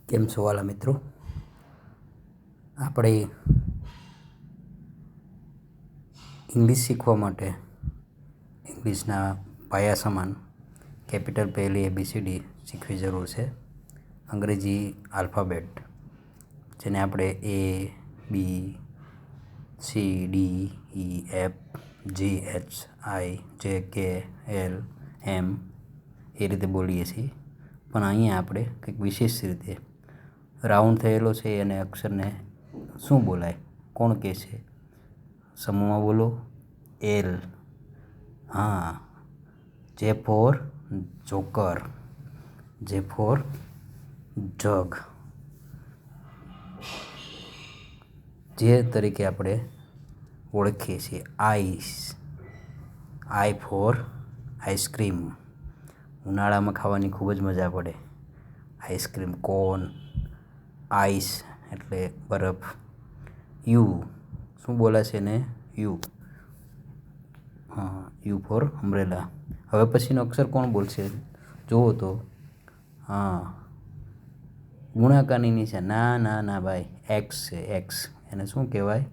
કેમ છો વાલા મિત્રો? આપણે ઇંગ્લિશ શીખવા માટે ઇંગ્લિશના પાયા સમાન કેપિટલ પહેલી ABCD શીખવી જરૂર છે. અંગ્રેજી આલ્ફાબેટ જેને આપણે ABCDEFGHIJKLM એ રીતે બોલીએ છીએ, પણ અહીંયા આપણે કંઈક વિશેષ રીતે રાઉન્ડ થયેલો છે અને અક્ષરને શું બોલાય, કોણ કહે છે? સમૂહમાં બોલો. એલ. હા, J for joker, J for jug, J તરીકે આપણે ઓળખીએ છીએ. Ice, I for ice cream. ઉનાળામાં ખાવાની ખૂબ જ મજા પડે આઈસ્ક્રીમ, કોન. આઈસ એટલે બરફ. યુ શું બોલાશે ને? યુ. હા, યુ ફોર અમ્બ્રેલા. હવે પછીનો અક્ષર કોણ બોલશે? જુઓ તો. હા, ગુણાકારની નિશાન. ના ના ના ભાઈ, એક્સ છે. એક્સ એને શું કહેવાય?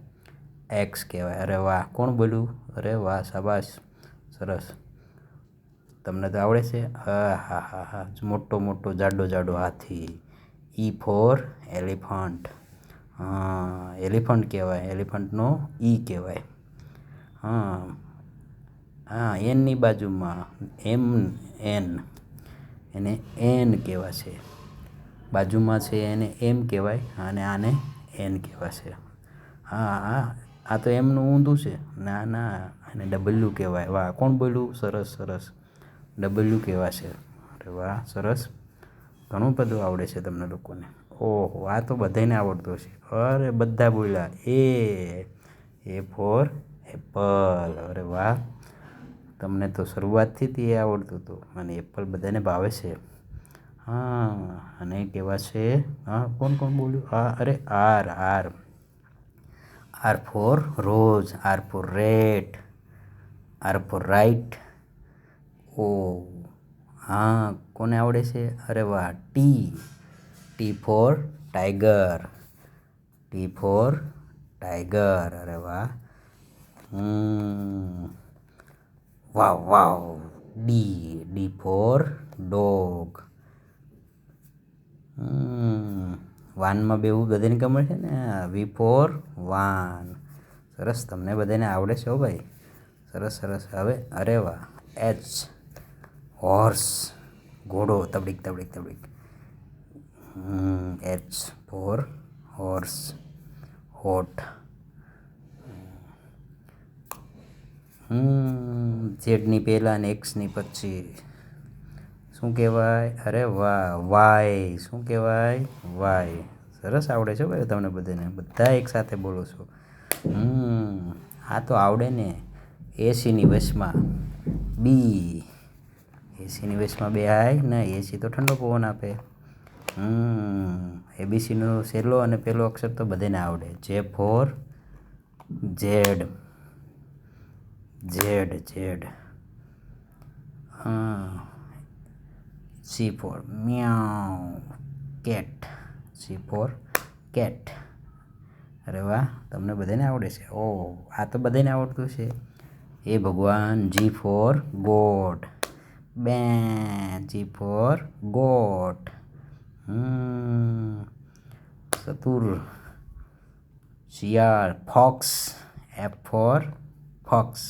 એક્સ કહેવાય. અરે વાહ, કોણ બોલ્યું? અરે વાહ, શાબાશ, સરસ. તમને તો આવડે છે. હા હા હા હા, મોટો મોટો જાડો જાડો હાથી. E for elephant. હા, એલિફન્ટ કહેવાય. એલિફન્ટનો ઈ કહેવાય. હા હા, એનની બાજુમાં એન, એને એન કહેવાશે. બાજુમાં છે એને એમ કહેવાય અને આને એન કહેવાશે. હા હા, આ તો એમનું ઊંધું છે. ના ના, એને ડબલ્યુ કહેવાય. વાહ, કોણ બોલ્યું? સરસ સરસ, ડબલ્યુ કહેવાશે. અરે વાહ, સરસ. ઘણું બધું આવડે છે તમને લોકોને. ઓહો, આ તો બધાને આવડતું હશે. અરે બધા બોલ્યા. એ ફોર એપલ. અરે વાહ, તમને તો શરૂઆતથી જ એ આવડતું હતું અને એપલ બધાને ભાવે છે. હા, અને કહેવાશે. હા, કોણ કોણ બોલ્યું? હા, અરે R. R, R for rose. R for rat. R for right. ઓ હા, કોને આવડે છે? અરે વાહ, T. T for tiger. T for tiger. અરે વાહ. Wow wow. D. D for dog. વાનમાં બેવું બધાને ગમે છે ને. V for van. સરસ, તમને બધાને આવડે છે હો ભાઈ. સરસ સરસ. હવે અરે વાહ, એચ. હોર્સ, ઘોડો. તબડીક તબડીક તબડીક. H for horse. હોટ. ઝેડની પહેલાં ને એક્સની પછી શું કહેવાય? અરે વાહ, વાય. શું કહેવાય? વાય. સરસ આવડે છે ભાઈ તમને બધાને. બધા એકસાથે બોલો છો. આ તો આવડે ને. એસીની વચમાં બી. એસીની વચમાં બે હાય ને, એસી તો ઠંડો પવન આપે. એબીસીનો છેલ્લો અને પહેલો અક્ષર તો બધાને આવડે. J for Z. Z Z. C for meow. Cat. C for cat. અરે વાહ, તમને બધાને આવડે છે. ઓહ, આ તો બધાને આવડતું છે. એ ભગવાન. G for god. બે. G for goat. ચતુર. શિયાળ. Fox. F for fox.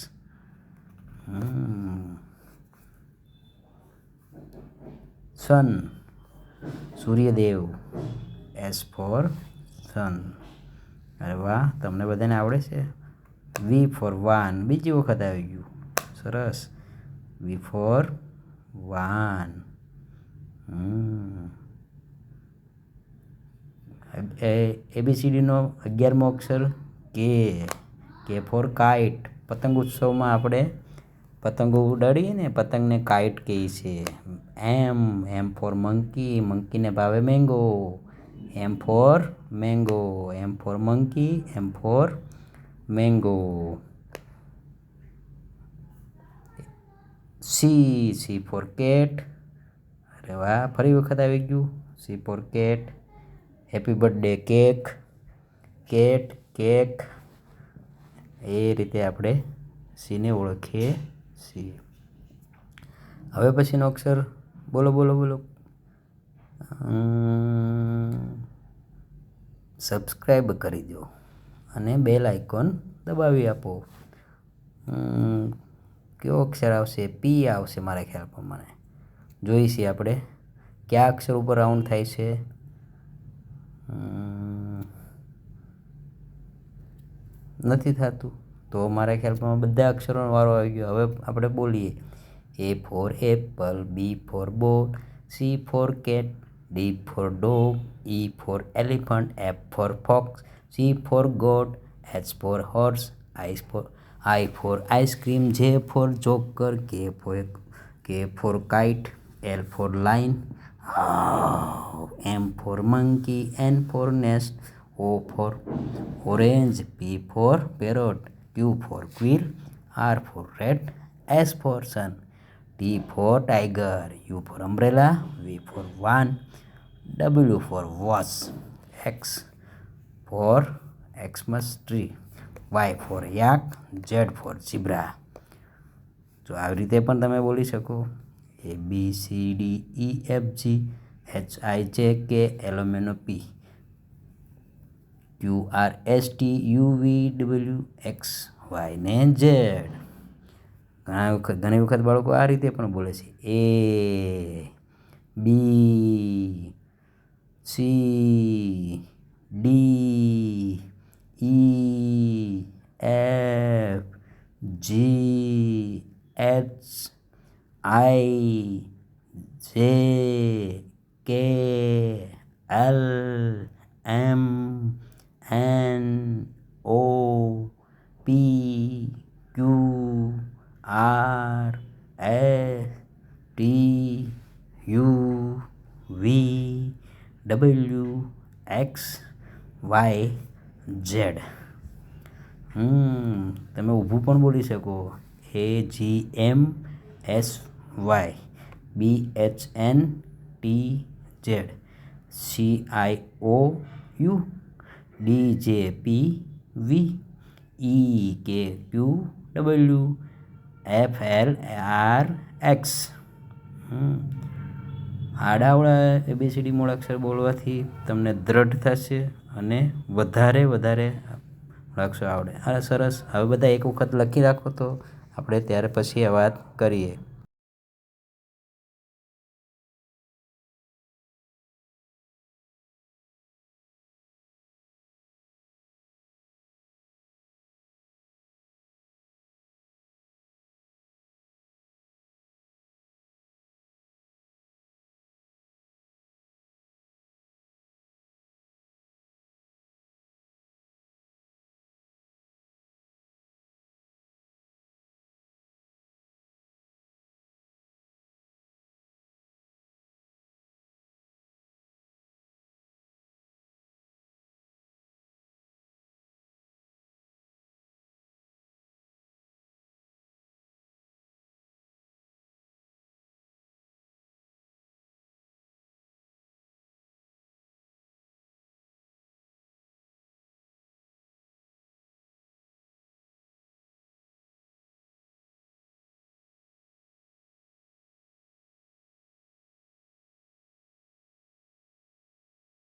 Sun. સૂર્યદેવ. S for sun. અરે વાહ, તમને બધાને આવડે છે. V for van. બીજી વખત આવી ગયું. સરસ. વી ફોર વાન. ABCDનો 11મો અક્ષર કે. કે ફોર કાઇટ. પતંગ ઉત્સવમાં આપણે પતંગો ઉડાડીએ ને, પતંગને કાઇટ કહીએ છીએ. એમ ફોર મંકી. મંકીને ભાવે mango. M for mango. M for monkey. M for mango. C. C for cat. અરે વાહ, ફરી વખત આવી ગયું. C for cat. Happy birthday cake, cat, cake. એ રીતે આપણે સીને ઓળખીએ છીએ. હવે પછીનો અક્ષર બોલો બોલો બોલો. સબસ્ક્રાઈબ કરી દો અને બેલ આઇકોન દબાવી આપો. કયો અક્ષર આવશે? પી આવશે મારા ખ્યાલ પ્રમાણે. જોઈશી આપણે કયા અક્ષર ઉપર રાઉન્ડ થાય છે. નથી થતું તો મારા ખ્યાલ પ્રમાણે બધા અક્ષરોનો વારો આવી ગયો. હવે આપણે બોલીએ. A for apple, B for ball, C for cat, D for dog, E for elephant, F for fox, G for goat, H for horse, I for ice cream, J for joker, K for kite, L for lion, M for monkey, N for nest, O for orange, P for parrot, Q for quail, R for rat, S for sun, T for tiger, U for umbrella, V for van, W for watch, X for Xmas tree, Y for yak, Z for zebra. તો આવી રીતે પણ તમે બોલી શકો. ABCDEFGHIJKLMNOP QRSTUVWXY ને Z. ઘણી વખત બાળકો આ રીતે પણ બોલે છે. ABCDEFGHIJKLMNOPQRSTUVWXYZ. તમે ઊભું પણ બોલી શકો. AGMSY BHNTZ CIOU DJPV EKQW FLRX. આડાવડા ABCD મૂળાક્ષર બોલવાથી તમને દ્રઢ થશે અને વધારે મૂળાક્ષર આવડે. સરસ. હવે બધા એક વખત લખી રાખો તો આપણે ત્યાર પછી આ વાત કરીએ.